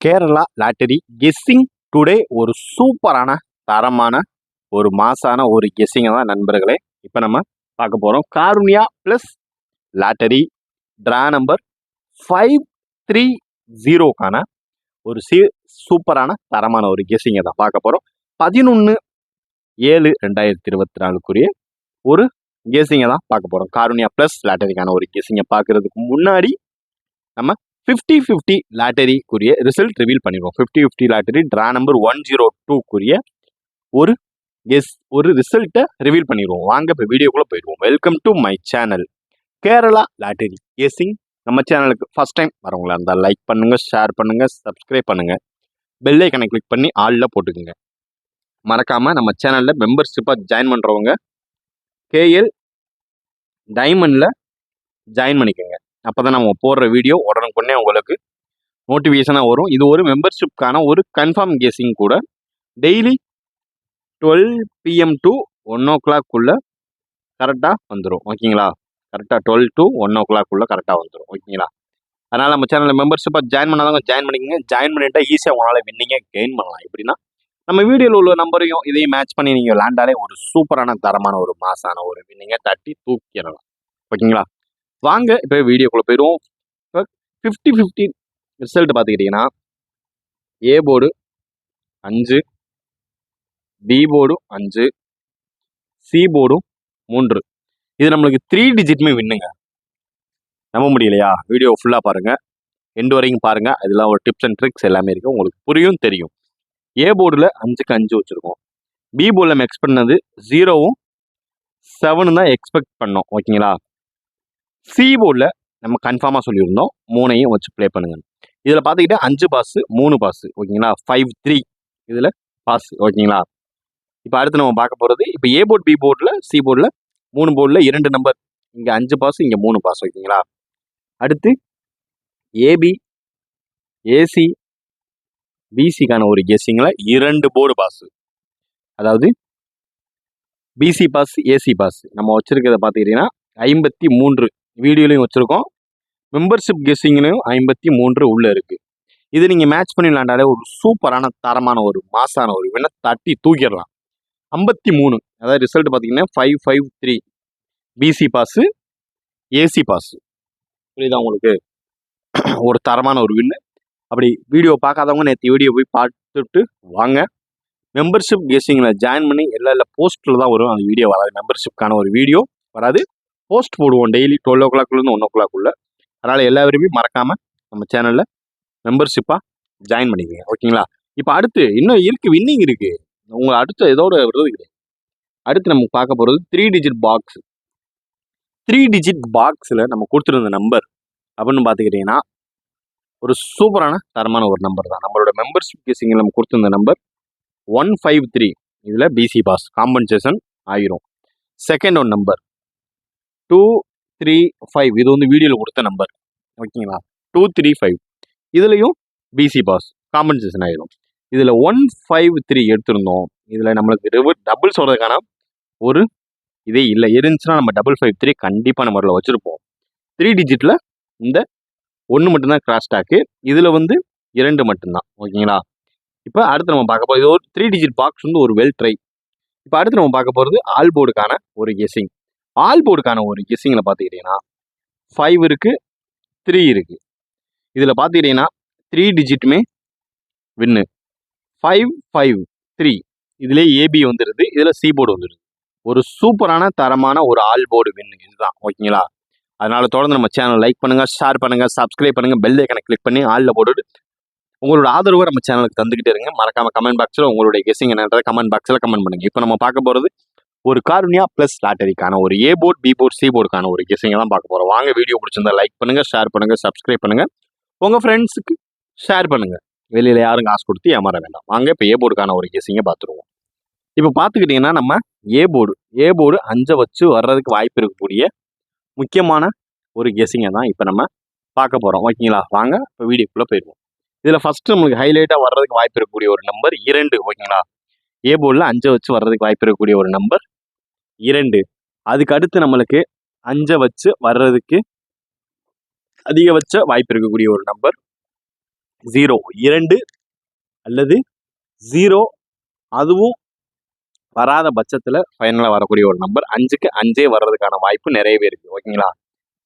Kerala lottery guessing today ஒரு சூப்பரான தரமான ஒரு மாசான ஒரு கெஸ்ஸிங்கை தான் நண்பர்களே இப்போ நம்ம பார்க்க போகிறோம். Karunya plus lottery draw number 530க்கான ஒரு சூப்பரான தரமான ஒரு கெஸ்ஸிங்கை தான் பார்க்க போகிறோம். 11/7/2024 ஒரு கெஸ்ஸிங்கை தான் பார்க்க போகிறோம். காருண்யா ப்ளஸ் லாட்டரிக்கான ஒரு கெஸ்ஸிங்கை பார்க்கறதுக்கு முன்னாடி நம்ம 50-50 லாட்டரிக்குரிய ரிசல்ட் ரிவீல் பண்ணிடுவோம். 50-50 லாட்டரி ட்ரா நம்பர் 102க்குரிய ஒரு ரிசல்ட்டை ரிவீல் பண்ணிடுவோம். வாங்க இப்போ வீடியோக்குள்ளே போயிடுவோம். Welcome to my channel Kerala lottery guessing. நம்ம சேனலுக்கு ஃபர்ஸ்ட் டைம் வரவங்களா இருந்தால் லைக் பண்ணுங்கள், ஷேர் பண்ணுங்கள், சப்ஸ்கிரைப் பண்ணுங்கள், பெல் ஐக்கனை கிளிக் பண்ணி ஆலில் போட்டுக்குங்க. மறக்காமல் நம்ம சேனலில் மெம்பர்ஷிப்பாக ஜாயின் பண்ணுறவங்க KL டைமண்டில் ஜாயின் பண்ணிக்கோங்க. அப்போ தான் நம்ம போடுற வீடியோ உடனுக்குடனே உங்களுக்கு நோட்டிஃபிகேஷனாக வரும். இது ஒரு மெம்பர்ஷிப்கான ஒரு கன்ஃபார்ம் கெஸ்ஸிங் கூட. டெய்லி 12 PM to 1 o'clock கரெக்டாக வந்துடும். ஓகேங்களா? கரெக்டாக 12 to 1 o'clock கரெக்டாக வந்துடும். ஓகேங்களா? அதனால் நம்ம சேனலில் மெம்பர்ஷிப்பாக ஜாயின் பண்ணாதவங்க ஜாயின் பண்ணிக்கோங்க. ஜாயின் பண்ணிட்டா ஈஸியாக உங்களால் வின்னிங்க கெயின் பண்ணலாம். எப்படின்னா நம்ம வீடியோவில் உள்ள நம்பரையும் இதையும் மேட்ச் பண்ணி நீங்கள் விளாண்டாலே ஒரு சூப்பரான தரமான ஒரு மாசான ஒரு வின்னிங்கை தட்டி தூக்கிடலாம். ஓகேங்களா? வாங்க இப்போ வீடியோக்குள்ளே போயிடுவோம். இப்போ 50-50 ரிசல்ட் பார்த்துக்கிட்டிங்கன்னா A board 5, B board 5, C போர்டும் 3. இது நம்மளுக்கு 3 டிஜிட்டுமே வின்னுங்க. நம்ப முடியலையா? வீடியோ ஃபுல்லாக பாருங்கள், எண்டு வரைக்கும் பாருங்கள். அதெல்லாம் ஒரு டிப்ஸ் அண்ட் ட்ரிக்ஸ் எல்லாமே இருக்குது, உங்களுக்கு புரியும் தெரியும். A போர்டில் 5க்கு 5 வச்சுருக்கோம். B போர்டில் நம்ம எக்ஸ்பெக்ட் பண்ணது 0வும் 7 தான் எக்ஸ்பெக்ட் பண்ணோம். ஓகேங்களா? C போர்டில் நம்ம கன்ஃபார்மாக சொல்லியிருந்தோம் 3ஐயும் வச்சு ப்ளே பண்ணுங்க. இதில் பார்த்துக்கிட்டே 5 பாஸு 3 பாஸு. ஓகேங்களா? 5-3 இதில் பாஸ். ஓகேங்களா? இப்போ அடுத்து நம்ம பார்க்க போகிறது இப்போ A போர்டு, B போர்டில், C போர்டில் 3 போர்டில் 2 நம்பர். இங்கே 5 பாஸ், இங்கே 3 பாஸ். ஓகேங்களா? அடுத்து AB, AC, BCக்கான ஒரு கெஸ்ஸிங்கில் 2 போர்டு பாஸு. அதாவது BC பாஸ், AC பாஸ். நம்ம வச்சுருக்கிறத பார்த்துக்கிட்டிங்கன்னா 53 வீடியோலையும் வச்சுருக்கோம், மெம்பர்ஷிப் கெஸ்ஸிங்லையும் 53 உள்ளே இருக்குது. இது நீங்கள் மேட்ச் பண்ணி விளாண்டாலே ஒரு சூப்பரான தரமான ஒரு மாசான ஒரு வினை தட்டி தூக்கிடலாம். 53 அதாவது ரிசல்ட் பார்த்தீங்கன்னா 5-5-3 BC பாஸு, AC பாஸு. புரியுதா உங்களுக்கு? ஒரு தரமான ஒரு வின்னு. அப்படி வீடியோ பார்க்காதவங்க நேற்று வீடியோ போய் பார்த்துட்டு வாங்க. மெம்பர்ஷிப் கெஸ்ஸிங்கில் ஜாயின் பண்ணி எல்லா போஸ்ட்டில் தான் வரும். அந்த வீடியோ வராது, மெம்பர்ஷிப்கான ஒரு வீடியோ வராது. போஸ்ட் போடுவோம் டெய்லி 12 o'clock 1 o'clock. அதனால் எல்லாருமே மறக்காமல் நம்ம சேனலில் மெம்பர்ஷிப்பாக ஜாயின் பண்ணிக்கோங்க. ஓகேங்களா? இப்போ அடுத்து இன்னும் இருக்குது, வின்னிங் இருக்குது. உங்களை அடுத்த இதோட விடுறது கிடையாது. அடுத்து நம்ம பார்க்க போகிறது 3 டிஜிட் பாக்ஸ். 3 டிஜிட் பாக்ஸில் நம்ம கொடுத்துருந்த நம்பர் அப்படின்னு பார்த்துக்கிட்டிங்கன்னா ஒரு சூப்பரான தரமான ஒரு நம்பர் தான். நம்மளோட மெம்பர்ஷிப் கெஸ்ஸிங்கில் நம்ம கொடுத்துருந்த நம்பர் 153. இதில் BC பாஸ் காம்பன்சேஷன் ஆகிரும். Second one number 235. இது வந்து வீடியோவில் கொடுத்த நம்பர். ஓகேங்களா? 235 இதுலேயும் BC பாஸ் காம்பன்சேஷன் ஆகிரும். இதில் 153 எடுத்திருந்தோம். இதில் நம்மளுக்கு டபுள்ஸ் வர்றதுக்கான ஒரு இதே இல்லை. இருந்துச்சுன்னா நம்ம 553 கண்டிப்பாக நம்ம வச்சுருப்போம். 3 டிஜிட்டில் இந்த 1 மட்டும்தான் கிராஸ் ஸ்டாக்கு. இதில் வந்து 2 மட்டும்தான். ஓகேங்களா? இப்போ அடுத்து நம்ம பார்க்க போகிறது ஒரு 3 டிஜிட் பாக்ஸ் வந்து ஒரு வெல் ட்ரை. இப்போ அடுத்து நம்ம பார்க்க போகிறது ஆல் போர்டுக்கான ஒரு கெஸ்ஸிங். ஆல் போர்டுக்கான ஒரு கெஸ்ஸிங்கில் பார்த்துக்கிட்டிங்கன்னா 5 இருக்குது, 3 இருக்குது. இதில் பார்த்துக்கிட்டிங்கன்னா 3 டிஜிட்டுமே வின்னு. 5-5-3 இதிலே AB வந்துடுது, இதில் C போர்டு வந்துடுது. ஒரு சூப்பரான தரமான ஒரு ஆல் போர்டு வின்னு இதுதான். ஓகேங்களா? அதனால் தொடர்ந்து நம்ம சேனல் லைக் பண்ணுங்கள், ஷேர் பண்ணுங்கள், சப்ஸ்கிரைப் பண்ணுங்கள், பெல் ஐக்கனை கிளிக் பண்ணி ஆலில் போட்டுட்டு உங்களோட ஆதரவை நம்ம சேனலுக்கு தந்துக்கிட்டே இருங்க. மறக்காமல் கமெண்ட் பாக்ஸில் உங்களுடைய கெஸ்ஸிங் என்னன்றதை கமெண்ட் பாக்ஸில் கமெண்ட் பண்ணுங்கள். இப்போ நம்ம பார்க்க போகிறது ஒரு காருண்யா ப்ளஸ் லாட்டரிக்கான ஒரு A board, B board, C போர்டுக்கான ஒரு கெஸ்ஸிங்கை தான் பார்க்க போகிறோம். வாங்க வீடியோ பிடிச்சிருந்தா லைக் பண்ணுங்கள், ஷேர் பண்ணுங்கள், சப்ஸ்கிரைப் பண்ணுங்கள், உங்கள் ஃப்ரெண்ட்ஸுக்கு ஷேர் பண்ணுங்கள். வெளியில் யாரும் காசு கொடுத்து ஏமாற வேண்டாம். வாங்க இப்போ A போர்டுக்கான ஒரு கெஸ்ஸிங்கை பார்த்துருவோம். இப்போ பார்த்துக்கிட்டிங்கன்னா நம்ம A போர்டு 5 வச்சு வர்றதுக்கு வாய்ப்பு இருக்கக்கூடிய முக்கியமான ஒரு கெஸ்ஸிங்கை தான் இப்போ நம்ம பார்க்க போகிறோம். ஓகேங்களா? வாங்க இப்போ வீடியோக்குள்ளே போயிடுவோம். இதில் ஃபஸ்ட்டு நம்மளுக்கு ஹைலைட்டாக வர்றதுக்கு வாய்ப்பு இருக்கக்கூடிய ஒரு நம்பர் 2. ஓகேங்களா? A போர்டில் 5 வச்சு வர்றதுக்கு வாய்ப்பு இருக்கக்கூடிய ஒரு நம்பர் 2. அதுக்கு அடுத்து நம்மளுக்கு 5 வச்சு வர்றதுக்கு அதிகபட்ச வாய்ப்பு இருக்கக்கூடிய ஒரு நம்பர் 0 2 அல்லது 0 அதுவும் வராத பட்சத்தில் ஃபைனலாக வரக்கூடிய ஒரு நம்பர் 5க்கு 5 வர்றதுக்கான வாய்ப்பு நிறையவே இருக்குது. ஓகேங்களா?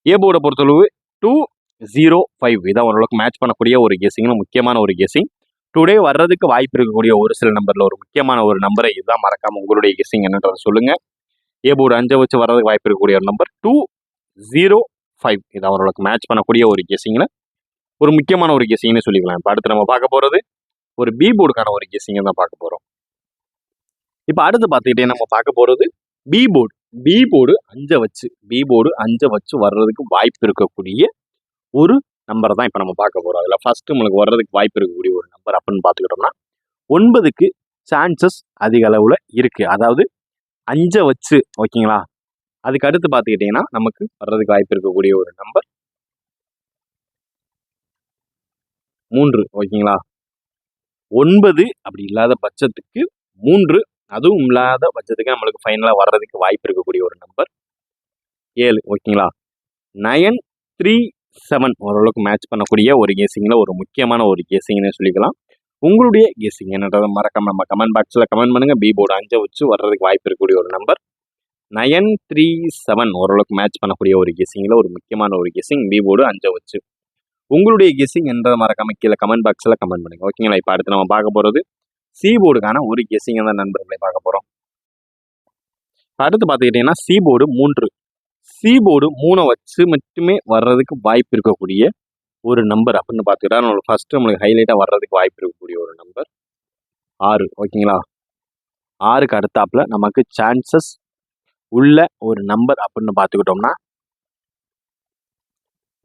ஏ போர்டை பொறுத்தளவு 205 இதான் ஓரளவுக்கு மேட்ச் பண்ணக்கூடிய ஒரு கெஸிங்னு முக்கியமான ஒரு கெஸிங். டுடே வர்றதுக்கு வாய்ப்பு இருக்கக்கூடிய ஒரு சில நம்பரில் ஒரு முக்கியமான ஒரு நம்பரை இதுதான். மறக்காமல் உங்களுடைய கெஸிங் என்னன்றதை சொல்லுங்கள். ஏ போர்டு 5 வச்சு வர்றதுக்கு வாய்ப்பு இருக்கக்கூடிய ஒரு நம்பர் 205 இதான் ஓரளவுக்கு மேட்ச் பண்ணக்கூடிய ஒரு கெஸிங்கில் ஒரு முக்கியமான ஒரு கெஸிங்னு சொல்லிக்கலாம். இப்போ அடுத்து நம்ம பார்க்க போகிறது ஒரு பி போர்டுக்கான ஒரு கெஸிங்கை தான் பார்க்க போகிறோம். இப்போ அடுத்து பார்த்துக்கிட்டே நம்ம பார்க்க போகிறது பி போர்டு. பி போர்டு 5 வச்சு வர்றதுக்கு வாய்ப்பு இருக்கக்கூடிய ஒரு நம்பரை தான் இப்போ நம்ம பார்க்க போகிறோம். அதில் ஃபர்ஸ்ட் நம்மளுக்கு வர்றதுக்கு வாய்ப்பு இருக்கக்கூடிய ஒரு நம்பர் அப்படின்னு பார்த்துக்கிட்டோம்னா 9க்கு சான்சஸ் அதிக அளவில் இருக்குது. அதாவது 5 வச்சு ஓகேங்களா. அதுக்கு அடுத்து பார்த்துக்கிட்டிங்கன்னா நமக்கு வர்றதுக்கு வாய்ப்பு இருக்கக்கூடிய ஒரு நம்பர் 3 ஓகேங்களா. 9 அப்படி இல்லாத பட்சத்துக்கு 3 அதுவும் இல்லாத பட்சத்துக்கு நம்மளுக்கு ஃபைனலாக வர்றதுக்கு வாய்ப்பு இருக்கக்கூடிய ஒரு நம்பர் 7 ஓகேங்களா. 937 ஓரளவுக்கு மேட்ச் பண்ணக்கூடிய ஒரு கெஸிங்கில் ஒரு முக்கியமான ஒரு கெஸிங்னு சொல்லிக்கலாம். உங்களுடைய கெஸிங் என்னன்றதை மறக்காம நம்ம கமெண்ட் பாக்ஸில் கமெண்ட் பண்ணுங்கள். பி போர்டு 5 வச்சு வர்றதுக்கு வாய்ப்பு இருக்கக்கூடிய ஒரு நம்பர் 937 ஓரளவுக்கு மேட்ச் பண்ணக்கூடிய ஒரு கெஸிங்கில் ஒரு முக்கியமான ஒரு கெஸிங் பி போர்டு 5 வச்சு. உங்களுடைய கெஸிங் என்றதை மறக்காம கீழே கமெண்ட் பாக்ஸில் கமெண்ட் பண்ணுங்க. ஓகேங்களா? இப்போ அடுத்து நம்ம பார்க்க போகிறது சி போர்டுக்கான ஒரு கெஸிங் தான் நண்பர்களை பார்க்க போகிறோம். அடுத்து பார்த்துக்கிட்டிங்கன்னா சி போர்டு 3. சி போர்டு 3 வச்சு மட்டுமே வர்றதுக்கு வாய்ப்பு இருக்கக்கூடிய ஒரு நம்பர் அப்படின்னு பார்த்துக்கிட்டா நம்மளுக்கு ஃபர்ஸ்ட் நம்மளுக்கு ஹைலைட்டாக வர்றதுக்கு வாய்ப்பு இருக்கக்கூடிய ஒரு நம்பர் 6 ஓகேங்களா. 6க்கு அடுத்தாப்புல நமக்கு சான்சஸ் உள்ள ஒரு நம்பர் அப்படின்னு பார்த்துக்கிட்டோம்னா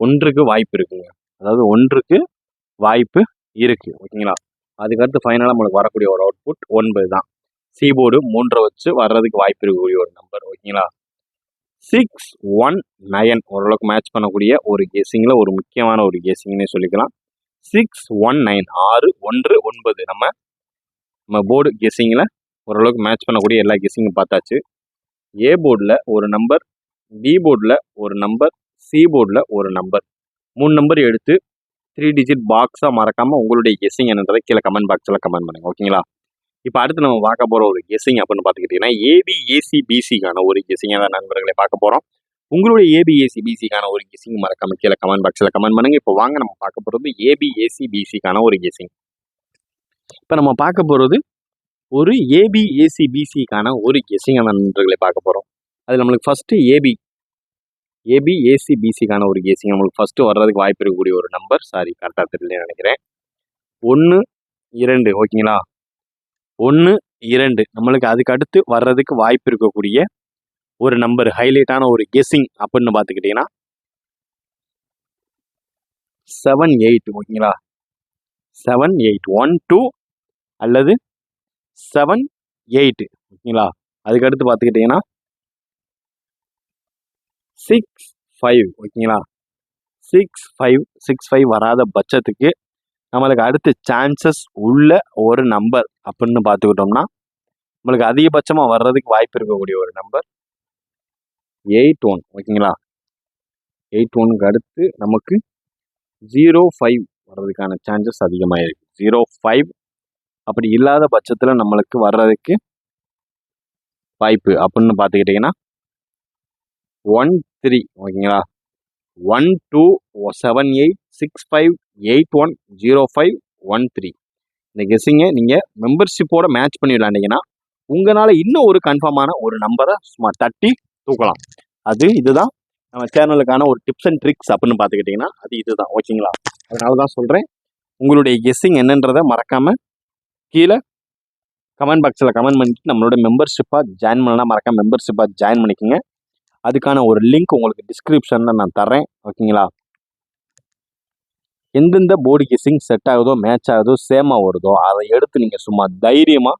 1க்கு வாய்ப்பு இருக்குங்க. அதாவது 1க்கு வாய்ப்பு இருக்கு ஓகேங்களா. அதுக்கடுத்து ஃபைனலாக நம்மளுக்கு வரக்கூடிய ஒரு அவுட்புட் 9 தான். சி போர்டு 3 வச்சு வர்றதுக்கு வாய்ப்பு இருக்கக்கூடிய ஒரு நம்பர் ஓகேங்களா. 619 ஓரளவுக்கு மேட்ச் பண்ணக்கூடிய ஒரு கெஸிங்கில் ஒரு முக்கியமான ஒரு கெஸிங்னே சொல்லிக்கலாம். 619 619 நம்ம போர்டு கெஸிங்கில் ஓரளவுக்கு மேட்ச் பண்ணக்கூடிய எல்லா கெஸிங்கும் பார்த்தாச்சு. ஏ போர்டில் ஒரு நம்பர், பி போர்டில் ஒரு நம்பர், சி போர்டில் ஒரு நம்பர், 3 நம்பர் எடுத்து 3 டிஜிட் பாக்ஸாக மறக்காமல் உங்களுடைய கெஸிங் என்னன்றதை கீழே கமெண்ட் பாக்ஸில் கமெண்ட் பண்ணுங்கள் ஓகேங்களா. இப்போ அடுத்து நம்ம பார்க்க போகிற ஒரு கெஸிங் அப்படின்னு பார்த்துக்கிட்டிங்கன்னா ஏபிஏசிபிசிக்கான ஒரு கெஸிங்காக தான் நண்பர்களை பார்க்க போகிறோம். உங்களுடைய ஏபிஏசிபிசிக்கான ஒரு கெஸிங் மறக்காம கீழே கமெண்ட் பாக்ஸில் கமெண்ட் பண்ணுங்கள். இப்போ வாங்க நம்ம பார்க்க போகிறது ஏபிஏசிபிசிக்கான ஒரு கெஸிங். இப்போ நம்ம பார்க்க போகிறது ஒரு ஏபிஏசிபிசிக்கான ஒரு கெஸிங்காக தான் நண்பர்களை பார்க்க போகிறோம். அது நம்மளுக்கு ஃபஸ்ட்டு ஏபிஏசிபிசிக்கான ஒரு கெஸிங் நம்மளுக்கு ஃபஸ்ட்டு வர்றதுக்கு வாய்ப்பு இருக்கக்கூடிய ஒரு நம்பர், சாரி கரெக்டாக தெரியலன்னு நினைக்கிறேன், 1 2 ஓகேங்களா. 1 2 நம்மளுக்கு அதுக்கு அடுத்து வர்றதுக்கு வாய்ப்பு இருக்கக்கூடிய ஒரு நம்பர் ஹைலைட்டான ஒரு கெஸிங் அப்படின்னு பார்த்துக்கிட்டிங்கன்னா 78 ஓகேங்களா. 78 1 2 அல்லது 78 ஓகேங்களா. அதுக்கு அடுத்து பார்த்துக்கிட்டிங்கன்னா 65 ஓகேங்களா. 65 வராத பட்சத்துக்கு நம்மளுக்கு அடுத்து சான்சஸ் உள்ள ஒரு நம்பர் அப்படின்னு பார்த்துக்கிட்டோம்னா நம்மளுக்கு அதிகபட்சமாக வர்றதுக்கு வாய்ப்பு இருக்கக்கூடிய ஒரு நம்பர் 81 ஓகேங்களா. 81க்கு அடுத்து நமக்கு 05 வர்றதுக்கான சான்சஸ் அதிகமாக இருக்குது. 05 அப்படி இல்லாத பட்சத்தில் நம்மளுக்கு வர்றதுக்கு வாய்ப்பு அப்படின்னு பார்த்துக்கிட்டிங்கன்னா 13 ஓகேங்களா. 1 2 7 8 6 5 8 1 0 5 1 3 இந்த கெஸிங்கை நீங்கள் மெம்பர்ஷிப்போட மேட்ச் பண்ணி விளையாண்டிங்கன்னா உங்களால் இன்னும் ஒரு கன்ஃபார்மான ஒரு நம்பரை சும்மா தட்டி தூக்கலாம். இதுதான் நம்ம சேனலுக்கான ஒரு டிப்ஸ் அண்ட் ட்ரிக்ஸ் அப்படின்னு பார்த்துக்கிட்டிங்கன்னா இதுதான் ஓகேங்களா. அதனால தான் சொல்கிறேன், உங்களுடைய கெஸ்ஸிங் என்னன்றதை மறக்காமல் கீழே கமெண்ட் பாக்ஸில் கமெண்ட் பண்ணிட்டு நம்மளோட மெம்பர்ஷிப்பாக ஜாயின் பண்ணலாம். மறக்காமல் மெம்பர்ஷிப்பாக ஜாயின் பண்ணிக்கோங்க. அதுக்கான ஒரு லிங்க் உங்களுக்கு டிஸ்கிரிப்ஷனில் நான் தரேன் ஓகேங்களா. எந்தெந்த போர்டு கெஸ்ஸிங் செட் ஆகுதோ, மேட்ச் ஆகுதோ, சேமாக வருதோ அதை எடுத்து நீங்கள் சும்மா தைரியமாக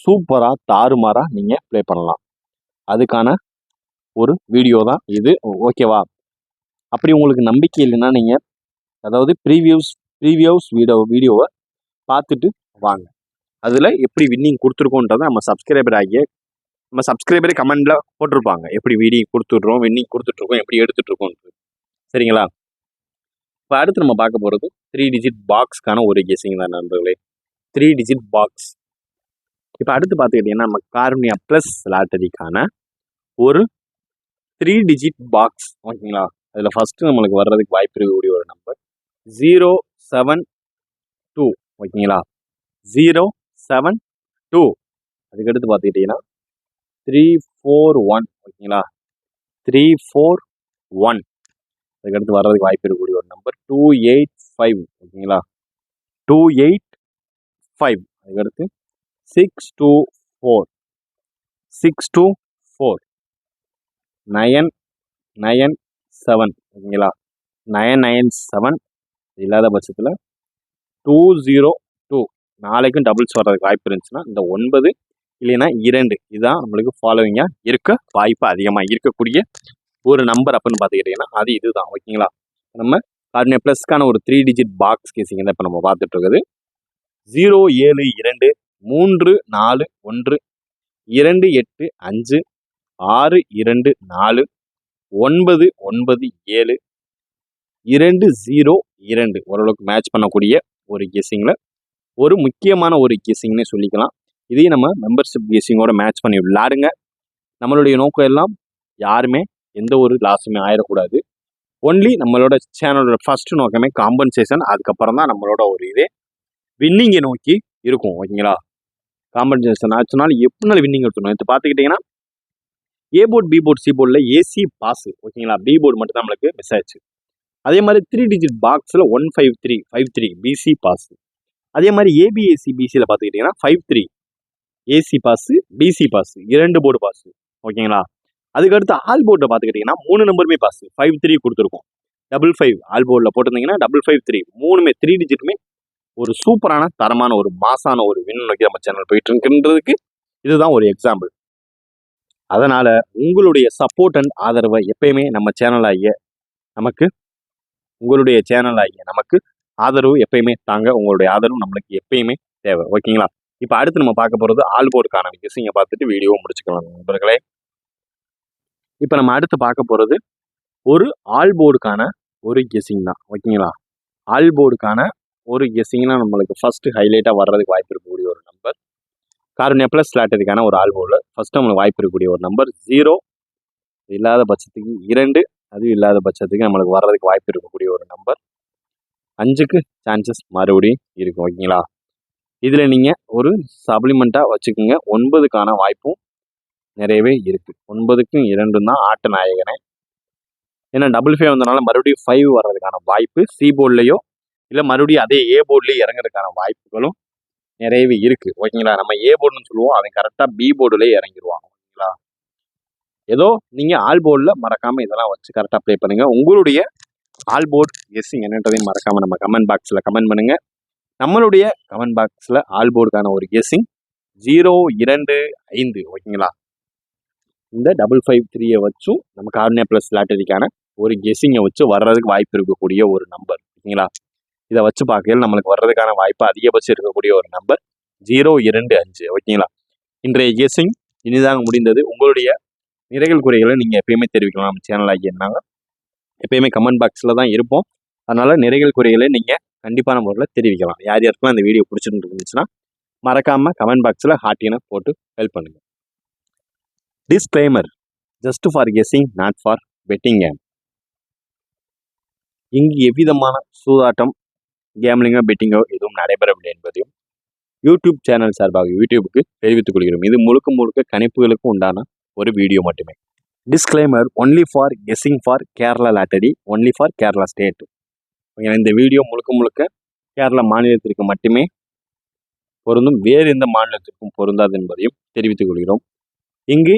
சூப்பராக தாறுமாறாக நீங்கள் ப்ளே பண்ணலாம். அதுக்கான ஒரு வீடியோ தான் இது ஓகேவா. அப்படி உங்களுக்கு நம்பிக்கை இல்லைன்னா நீங்கள் அதாவது ப்ரீவியஸ் வீடியோவை பார்த்துட்டு வாங்க. அதில் எப்படி வின்னிங் கொடுத்துருக்கோன்றதை நம்ம சப்ஸ்கிரைபரே கமெண்டில் போட்டிருப்பாங்க, எப்படி வீடியோ கொடுத்துட்றோம், வின்னிங் கொடுத்துட்ருக்கோம், எப்படி எடுத்துகிட்ருக்கோன்றது. சரிங்களா. இப்போ அடுத்து நம்ம பார்க்க போகிறது 3 டிஜிட் பாக்ஸ்க்கான ஒரு கெஸிங் தான் நண்பர்களே. 3 டிஜிட் பாக்ஸ். இப்போ அடுத்து பார்த்துக்கிட்டிங்கன்னா நம்ம காருண்யா ப்ளஸ் லாட்டரிக்கான ஒரு 3 டிஜிட் பாக்ஸ் ஓகேங்களா. அதில் ஃபஸ்ட்டு நம்மளுக்கு வர்றதுக்கு வாய்ப்பு இருக்கக்கூடிய ஒரு நம்பர் 072 ஓகேங்களா. 072. அதுக்கடுத்து பார்த்துக்கிட்டிங்கன்னா 341 ஓகேங்களா. 341. அதுக்கடுத்து வர்றதுக்கு வாய்ப்பு இருக்கக்கூடிய ஒரு நம்பர் 285 ஓகேங்களா. 285. அதுக்கடுத்து 624. 624. 997 ஓகேங்களா. 997 இல்லாத பட்சத்தில் 202. நாளைக்கும் டபுள்ஸ் வர்றதுக்கு வாய்ப்பு இருந்துச்சுன்னா இந்த 9 இல்லைன்னா 2 இதுதான் நம்மளுக்கு ஃபாலோவிங்காக இருக்க வாய்ப்பு அதிகமாக இருக்கக்கூடிய ஒரு நம்பர் அப்படின்னு பார்த்துக்கிட்டிங்கன்னா அது இதுதான் ஓகேங்களா. நம்ம கார்னியா ப்ளஸ்க்கான ஒரு 3 டிஜிட் பாக்ஸ் கேசிங் தான் இப்போ நம்ம பார்த்துட்டு இருக்குது. 072 341 285 624 997 202. ஓரளவுக்கு மேட்ச் பண்ணக்கூடிய ஒரு கெஸிங்கில் ஒரு முக்கியமான ஒரு கெஸிங்னே சொல்லிக்கலாம். இதையும் நம்ம மெம்பர்ஷிப் கெஸிங்கோட மேட்ச் பண்ணி விளையாடுங்க. நம்மளுடைய நோக்கம் எல்லாம் யாருமே எந்த ஒரு லாஸுமே ஆயிடக்கூடாது. ஒன்லி நம்மளோட சேனலோட ஃபர்ஸ்ட் நோக்கமே காம்பன்சேஷன். அதுக்கப்புறம் தான் நம்மளோட ஒரு இதே வின்னிங்கை நோக்கி இருக்கும் ஓகேங்களா. காம்பன்சேஷன் ஆச்சுனாலும் எப்படினாலும் வின்னிங் எடுத்துக்கணும். இப்போ பார்த்துக்கிட்டிங்கன்னா A board B board C போர்டில் ஏசி பாஸ் ஓகேங்களா. பி போர்டு மட்டும் தான் நம்மளுக்கு மிஸ் ஆயிடுச்சு. அதே மாதிரி 3 டிஜிட் பாக்ஸில் 153 பிசி பாஸ். அதே மாதிரி ஏபிஎஸ்சி பிசியில் பார்த்துக்கிட்டிங்கன்னா 53 AC pass BC pass 2 board pass ஓகேங்களா. அதுக்கடுத்து ஆல் போர்டில் பார்த்துக்கிட்டிங்கன்னா 3 நம்பருமே பாஸு 53 கொடுத்துருக்கோம். 55 ஆல் போர்டில் போட்டிருந்தீங்கன்னா 553 3மே 3 டிஜிட்டுமே ஒரு சூப்பரான தரமான ஒரு மாசான ஒரு வின் நோக்கி நம்ம சேனல் போயிட்டு இருக்குன்றதுக்கு இதுதான் ஒரு எக்ஸாம்பிள். அதனால உங்களுடைய சப்போர்ட் அண்ட் ஆதரவை எப்பயுமே நம்ம சேனலாகிய நமக்கு உங்களுடைய சேனலாகிய நமக்கு ஆதரவு எப்பயுமே தாங்க. உங்களுடைய ஆதரவு நம்மளுக்கு எப்பயுமே தேவை ஓகேங்களா. இப்போ அடுத்து நம்ம பார்க்க போகிறது ஆல் போர்டுக்கான கெஸிங்கை பார்த்துட்டு வீடியோவை முடிச்சுக்கலாம் நண்பர்களே. இப்போ நம்ம அடுத்து பார்க்க போகிறது ஒரு ஆல் போர்டுக்கான ஒரு கெஸிங் தான் ஓகேங்களா. ஆல் போர்டுக்கான ஒரு கெஸிங்னா நம்மளுக்கு ஃபஸ்ட்டு ஹைலைட்டாக வர்றதுக்கு வாய்ப்பு இருக்கக்கூடிய ஒரு நம்பர் காருண்யா ப்ளஸ் லாட்டரிக்கான ஒரு ஆல் போர்டில் ஃபஸ்ட்டு நம்மளுக்கு வாய்ப்பு இருக்கக்கூடிய ஒரு நம்பர் 0 இல்லாத பட்சத்துக்கு 2 அதுவும் இல்லாத பட்சத்துக்கு நம்மளுக்கு வர்றதுக்கு வாய்ப்பு இருக்கக்கூடிய ஒரு நம்பர் 5க்கு சான்சஸ் மறுபடியும் இருக்கும் ஓகேங்களா. இதில் நீங்கள் ஒரு சப்ளிமெண்ட்டாக வச்சுக்கோங்க. 9க்கான வாய்ப்பும் நிறையவே இருக்குது. 9க்கும் 2 தான் ஆட்ட நாயகனே. ஏன்னா 55 வந்தனால மறுபடியும் 5 வர்றதுக்கான வாய்ப்பு சி போர்ட்லேயோ இல்லை மறுபடியும் அதே ஏ போர்ட்லேயே இறங்குறதுக்கான வாய்ப்புகளும் நிறையவே இருக்குது ஓகேங்களா. நம்ம ஏ போர்டுன்னு சொல்லுவோம், அவன் கரெக்டாக பி போர்டுலேயே இறங்கிடுவாங்க ஓகேங்களா. ஏதோ நீங்கள் ஆல் போர்டில் மறக்காமல் இதெல்லாம் வச்சு கரெக்டாக ப்ளே பண்ணுங்கள். உங்களுடைய ஆல் போர்டு கெஸ்ஸிங் என்னன்றதையும் மறக்காமல் நம்ம கமெண்ட் பாக்ஸில் கமெண்ட் பண்ணுங்கள். நம்மளுடைய கமெண்ட் பாக்ஸில் ஆல் போர்டுக்கான ஒரு கெஸ்ஸிங் 025 ஓகேங்களா. இந்த 553 வச்சும் நம்ம கார்னியா ப்ளஸ் லாட்டரிக்கான ஒரு கெஸ்ஸிங்கை வச்சு வர்றதுக்கு வாய்ப்பு இருக்கக்கூடிய ஒரு நம்பர் ஓகேங்களா. இதை வச்சு பார்க்கையில் நம்மளுக்கு வர்றதுக்கான வாய்ப்பு அதிகபட்சம் இருக்கக்கூடிய ஒரு நம்பர் 025 ஓகேங்களா. இன்றைய கெஸ்ஸிங் இனிதாக முடிந்தது. உங்களுடைய நிறைகள் குறைகளை நீங்கள் எப்பயுமே தெரிவிக்கலாம். நம்ம சேனல் ஆகியிருந்தாங்க எப்பயுமே கமெண்ட் பாக்ஸில் தான் இருப்போம். அதனால் நிறைகள் குறைகளை நீங்கள் கண்டிப்பான முறையில் தெரிவிக்கலாம். யார் யாருக்கெல்லாம் இந்த வீடியோ பிடிச்சிட்டு இருந்துச்சுன்னா மறக்காமல் கமெண்ட் பாக்ஸில் ஹார்ட்டினை போட்டு ஹெல்ப் பண்ணுங்கள். Disclaimer just for guessing not for betting game. இங்கு எவ்விதமான சூதாட்டம் கேம்லிங்கோ பெட்டிங்கோ எதுவும் நடைபெறவில்லை என்பதையும் யூடியூப் சேனல் சார்பாக யூடியூபுக்கு தெரிவித்துக் கொள்கிறோம். இது முழுக்க முழுக்க கணிப்புகளுக்கு உண்டான ஒரு வீடியோ மட்டுமே. Disclaimer only for guessing for Kerala lottery, only for Kerala state. இந்த வீடியோ முழுக்க முழுக்க கேரளா மாநிலத்திற்கு மட்டுமே பொருந்தும், வேறு எந்த மாநிலத்திற்கும் பொருந்தாது என்பதையும் தெரிவித்துக் கொள்கிறோம். இங்கு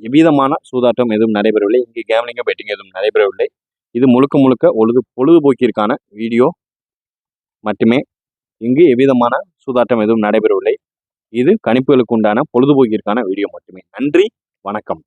எவ்விதமான சூதாட்டம் எதுவும் நடைபெறவில்லை. இங்கு கேம்லிங்கோ பெட்டிங் எதுவும் நடைபெறவில்லை. இது முழுக்க முழுக்க பொழுதுபோக்கிற்கான வீடியோ மட்டுமே. இங்கு எவ்விதமான சூதாட்டம் எதுவும் நடைபெறவில்லை. இது கணிப்புகளுக்கு உண்டான பொழுதுபோக்கிற்கான வீடியோ மட்டுமே. நன்றி, வணக்கம்.